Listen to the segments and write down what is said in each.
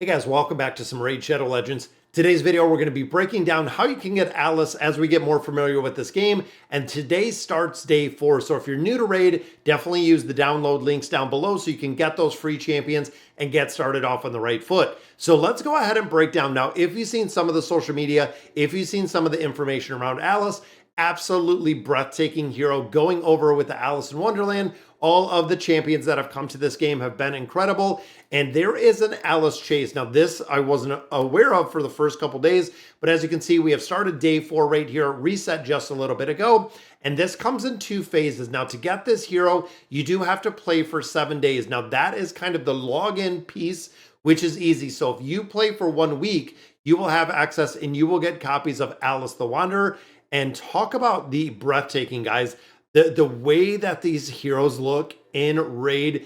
Hey guys, welcome back to some Raid Shadow Legends. Today's video, we're going to be breaking down how you can get Alice as we get more familiar with this game. And today starts day 4. So if you're new to Raid, definitely use the download links down below so you can get those free champions and get started off on the right foot. So let's go ahead and break down now. If you've seen some of the social media, if you've seen some of the information around Alice, absolutely breathtaking hero going over with the Alice in Wonderland. All of the champions that have come to this game have been incredible. And there is an Alice chase. Now this I wasn't aware of for the first couple days, but as you can see, we have started day 4 right here, reset just a little bit ago. And this comes in 2 phases. Now to get this hero, you do have to play for 7 days. Now that is kind of the login piece, which is easy. So if you play for 1 week, you will have access and you will get copies of Alice the Wanderer. And talk about the breathtaking, guys. The way that these heroes look in Raid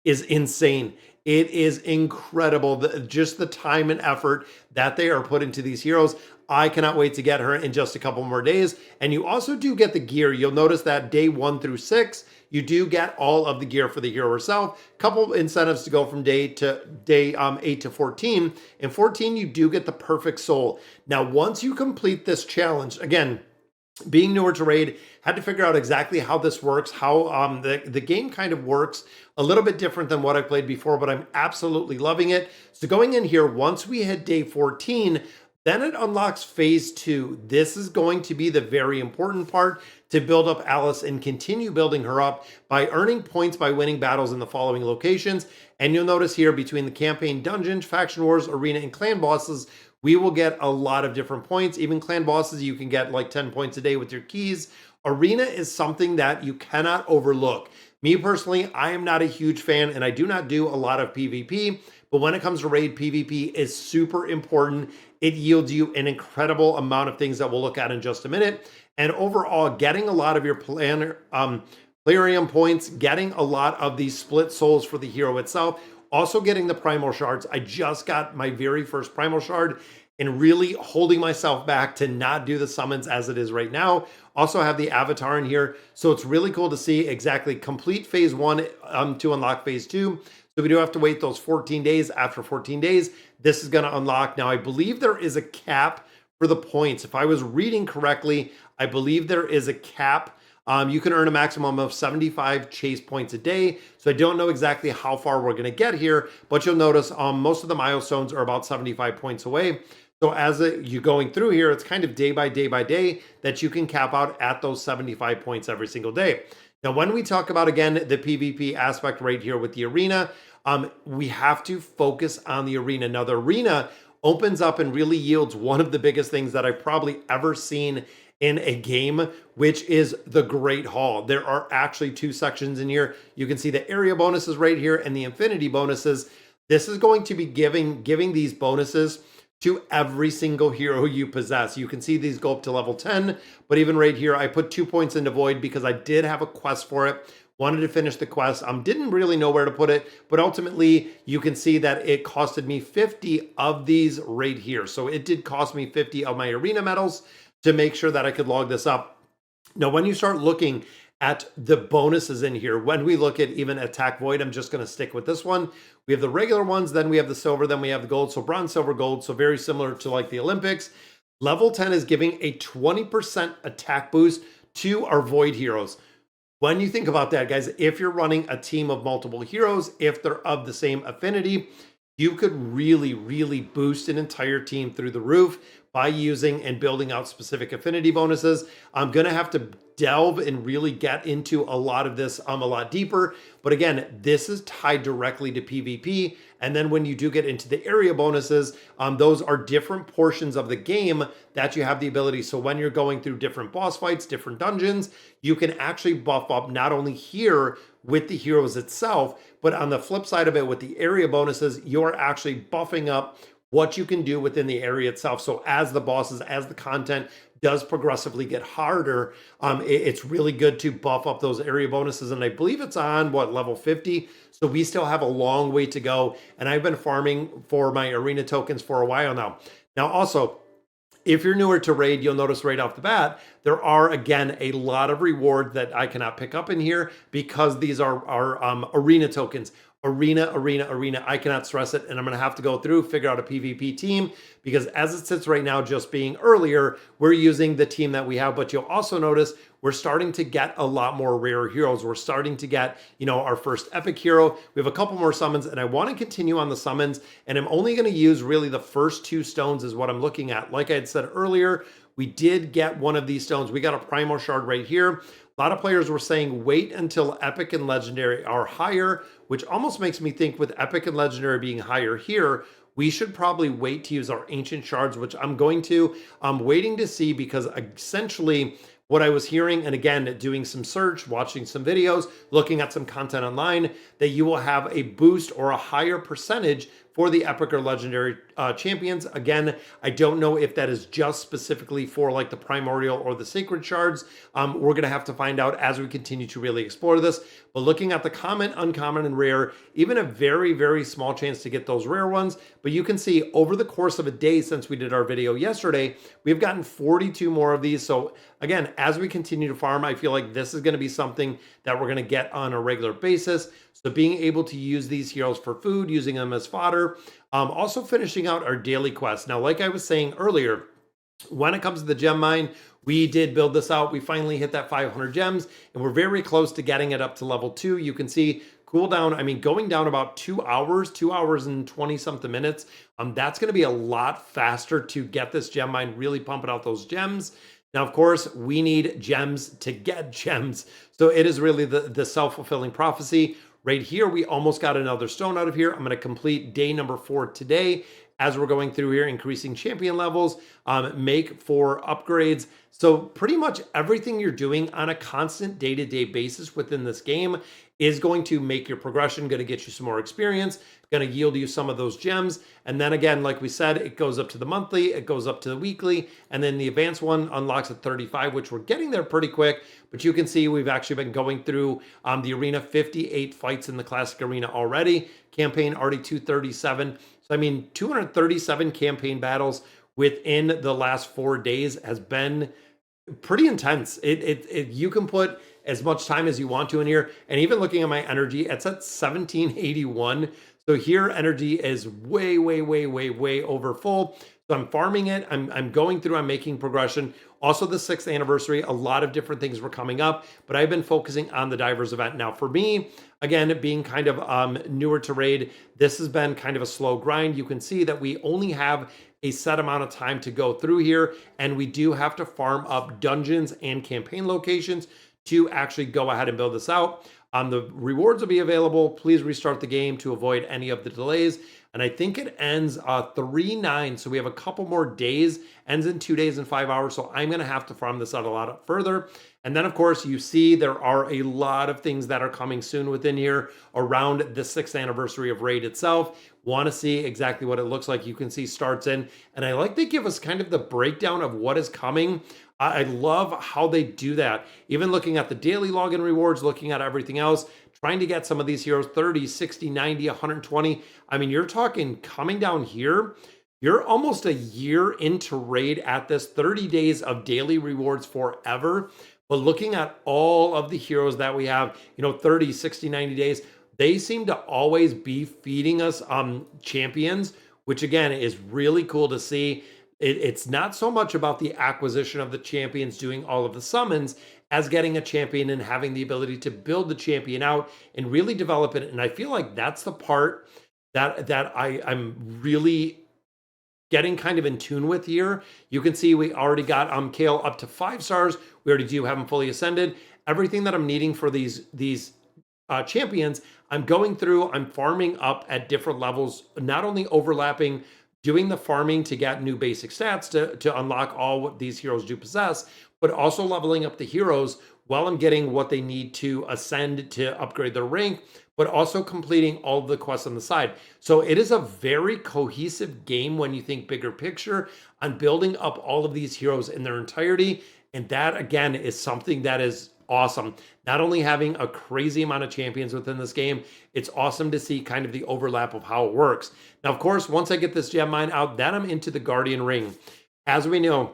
is insane. It is incredible. Just the time and effort that they are put into these heroes. I cannot wait to get her in just a couple more days. And you also do get the gear. You'll notice that day 1 through 6, you do get all of the gear for the hero herself. Couple incentives to go from day 8 to 14. In 14, you do get the perfect soul. Now, once you complete this challenge, again, being newer to Raid, had to figure out exactly how this works, how the game kind of works, a little bit different than what I played before, but I'm absolutely loving it. So going in here, once we hit day 14, then it unlocks phase 2. This is going to be the very important part to build up Alice and continue building her up by earning points by winning battles in the following locations. And you'll notice here between the campaign, dungeons, faction wars, arena, and clan bosses, we will get a lot of different points. Even clan bosses, you can get like 10 points a day with your keys. Arena is something that you cannot overlook. Me personally, I am not a huge fan and I do not do a lot of PvP, but when it comes to Raid, PvP is super important. It yields you an incredible amount of things that we'll look at in just a minute. And overall, getting a lot of your Plarium points, getting a lot of these split souls for the hero itself, also getting the primal shards. I just got my very first primal shard and really holding myself back to not do the summons as it is right now. Also have the avatar in here. So it's really cool to see exactly complete phase 1 to unlock phase 2. So we do have to wait those 14 days. After 14 days, this is going to unlock. Now, I believe there is a cap for the points. If I was reading correctly, I believe there is a cap. You can earn a maximum of 75 chase points a day. So I don't know exactly how far we're going to get here, but you'll notice most of the milestones are about 75 points away. So as you're going through here, it's kind of day by day that you can cap out at those 75 points every single day. Now, when we talk about, again, the PvP aspect right here with the arena, we have to focus on the arena. Now, the arena opens up and really yields one of the biggest things that I've probably ever seen in a game, which is the Great Hall. There are actually 2 sections in here. You can see the area bonuses right here and the infinity bonuses. This is going to be giving these bonuses to every single hero you possess. You can see these go up to level 10, but even right here, I put 2 points into Void because I did have a quest for it. Wanted to finish the quest. Didn't really know where to put it, but ultimately you can see that it costed me 50 of these right here. So it did cost me 50 of my arena medals to make sure that I could log this up. Now, when you start looking at the bonuses in here, when we look at even Attack Void, I'm just going to stick with this one. We have the regular ones, then we have the silver, then we have the gold. So bronze, silver, gold. So very similar to like the Olympics. Level 10 is giving a 20% attack boost to our Void heroes. When you think about that, guys, if you're running a team of multiple heroes, if they're of the same affinity, you could really, really boost an entire team through the roof by using and building out specific affinity bonuses. I'm going to have to delve and really get into a lot of this a lot deeper. But again, this is tied directly to PvP. And then when you do get into the area bonuses, those are different portions of the game that you have the ability. So when you're going through different boss fights, different dungeons, you can actually buff up not only here with the heroes itself, but on the flip side of it with the area bonuses, you're actually buffing up what you can do within the area itself. So as the bosses, as the content does progressively get harder, it's really good to buff up those area bonuses. And I believe it's on, what, level 50? So we still have a long way to go. And I've been farming for my arena tokens for a while now. Now, also, if you're newer to Raid, you'll notice right off the bat, there are, again, a lot of rewards that I cannot pick up in here because these are arena tokens. arena. I cannot stress it. And I'm going to have to go through, figure out a PvP team, because as it sits right now, just being earlier, we're using the team that we have. But you'll also notice we're starting to get a lot more rare heroes. We're starting to get, our first epic hero. We have a couple more summons, and I want to continue on the summons. And I'm only going to use really the first 2 stones is what I'm looking at. Like I had said earlier, we did get one of these stones. We got a Primal Shard right here. A lot of players were saying wait until Epic and Legendary are higher, which almost makes me think with Epic and Legendary being higher here, we should probably wait to use our Ancient Shards, which I'm going to. I'm waiting to see, because essentially what I was hearing, and again, doing some search, watching some videos, looking at some content online, that you will have a boost or a higher percentage for the Epic or Legendary champions. Again, I don't know if that is just specifically for like the Primordial or the Sacred Shards. We're going to have to find out as we continue to really explore this. But looking at the common, uncommon, and rare, even a very, very small chance to get those rare ones. But you can see over the course of a day since we did our video yesterday, we've gotten 42 more of these. So again, as we continue to farm, I feel like this is going to be something that we're going to get on a regular basis. So being able to use these heroes for food, using them as fodder, also finishing out our daily quests. Now, like I was saying earlier, when it comes to the gem mine, we did build this out. We finally hit that 500 gems, and we're very close to getting it up to level 2. You can see cooldown, I mean, going down about 2 hours and 20 something minutes. That's going to be a lot faster to get this gem mine really pumping out those gems. Now, of course, we need gems to get gems. So it is really the self-fulfilling prophecy. Right here, we almost got another stone out of here. I'm going to complete day number 4 today as we're going through here, increasing champion levels, make 4 upgrades. So pretty much everything you're doing on a constant day-to-day basis within this game is going to make your progression, going to get you some more experience, going to yield you some of those gems. And then again, like we said, it goes up to the monthly, it goes up to the weekly, and then the advanced one unlocks at 35, which we're getting there pretty quick. But you can see we've actually been going through the arena, 58 fights in the classic arena already. Campaign already 237. So I mean, 237 campaign battles within the last 4 days has been pretty intense. You can put as much time as you want to in here. And even looking at my energy, it's at 1781. So here energy is way over full. So I'm farming it. I'm going through, I'm making progression. Also the 6th anniversary, a lot of different things were coming up, but I've been focusing on the divers event. Now for me, again, being kind of newer to raid, this has been kind of a slow grind. You can see that we only have a set amount of time to go through here, and we do have to farm up dungeons and campaign locations to actually go ahead and build this out. The rewards will be available. Please restart the game to avoid any of the delays. And I think it ends 3/9. So we have a couple more days, ends in 2 days and 5 hours. So I'm going to have to farm this out a lot further. And then, of course, you see there are a lot of things that are coming soon within here around the 6th anniversary of Raid itself. Want to see exactly what it looks like. You can see starts in. And I like they give us kind of the breakdown of what is coming. I love how they do that. Even looking at the daily login rewards, looking at everything else, trying to get some of these heroes 30, 60, 90, 120. I mean, you're talking coming down here, you're almost a year into Raid at this, 30 days of daily rewards forever. But looking at all of the heroes that we have, 30, 60, 90 days, they seem to always be feeding us champions, which again is really cool to see. It's not so much about the acquisition of the champions doing all of the summons as getting a champion and having the ability to build the champion out and really develop it. And I feel like that's the part that I'm really getting kind of in tune with here. You can see we already got Kale up to 5 stars. We already do have him fully ascended. Everything that I'm needing for these champions, I'm going through, I'm farming up at different levels, not only overlapping doing the farming to get new basic stats to unlock all what these heroes do possess, but also leveling up the heroes while I'm getting what they need to ascend to upgrade their rank, but also completing all of the quests on the side. So it is a very cohesive game when you think bigger picture on building up all of these heroes in their entirety. And that, again, is something that is awesome. Not only having a crazy amount of champions within this game, it's awesome to see kind of the overlap of how it works. Now, of course, once I get this gem mine out, then I'm into the Guardian Ring. As we know,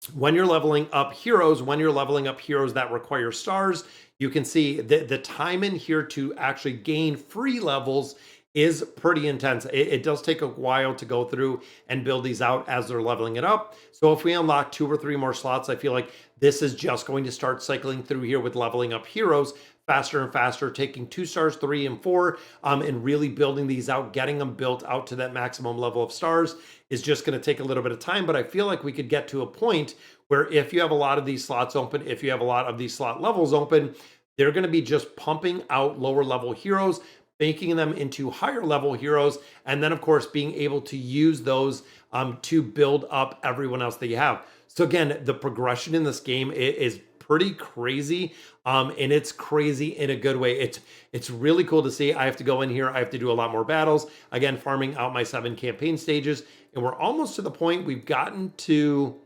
when you're leveling up heroes, that require stars, you can see the time in here to actually gain free levels is pretty intense. It does take a while to go through and build these out as they're leveling it up. So if we unlock 2 or 3 more slots, I feel like this is just going to start cycling through here with leveling up heroes faster and faster, taking 2 stars, 3 and 4, and really building these out, getting them built out to that maximum level of stars is just going to take a little bit of time. But I feel like we could get to a point where if you have a lot of these slots open, if you have a lot of these slot levels open, they're going to be just pumping out lower level heroes, making them into higher level heroes, and then of course being able to use those to build up everyone else that you have. So again, the progression in this game is pretty crazy, and it's crazy in a good way. It's really cool to see. I have to go in here, I have to do a lot more battles, again farming out my 7 campaign stages, and we're almost to the point. We've gotten to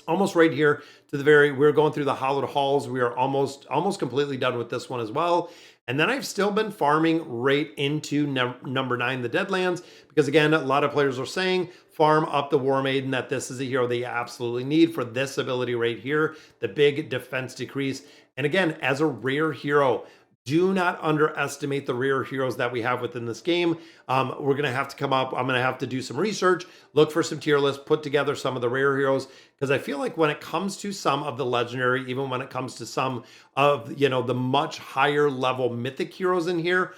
almost right here to the we're going through the hollowed halls. We are almost completely done with this one as well. And then I've still been farming right into number 9, the Deadlands, because again, a lot of players are saying farm up the War Maiden, that this is a hero that you absolutely need for this ability right here, the big defense decrease. And again, as a rare hero, do not underestimate the rare heroes that we have within this game. We're going to have to come up. I'm going to have to do some research, look for some tier lists, put together some of the rare heroes, because I feel like when it comes to some of the legendary, even when it comes to some of, the much higher level mythic heroes in here,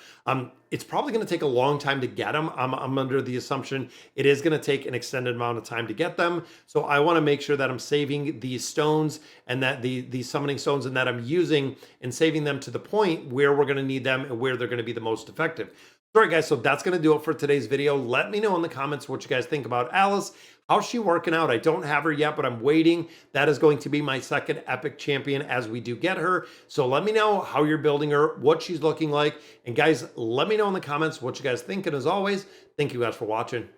it's probably going to take a long time to get them. I'm under the assumption it is going to take an extended amount of time to get them. So I want to make sure that I'm saving these stones, and that the summoning stones, and that I'm using and saving them to the point where we're going to need them and where they're going to be the most effective. All right, guys, so that's going to do it for today's video. Let me know in the comments what you guys think about Alice. How's she working out? I don't have her yet, but I'm waiting. That is going to be my second epic champion as we do get her. So let me know how you're building her, what she's looking like. And guys, let me know in the comments what you guys think. And as always, thank you guys for watching.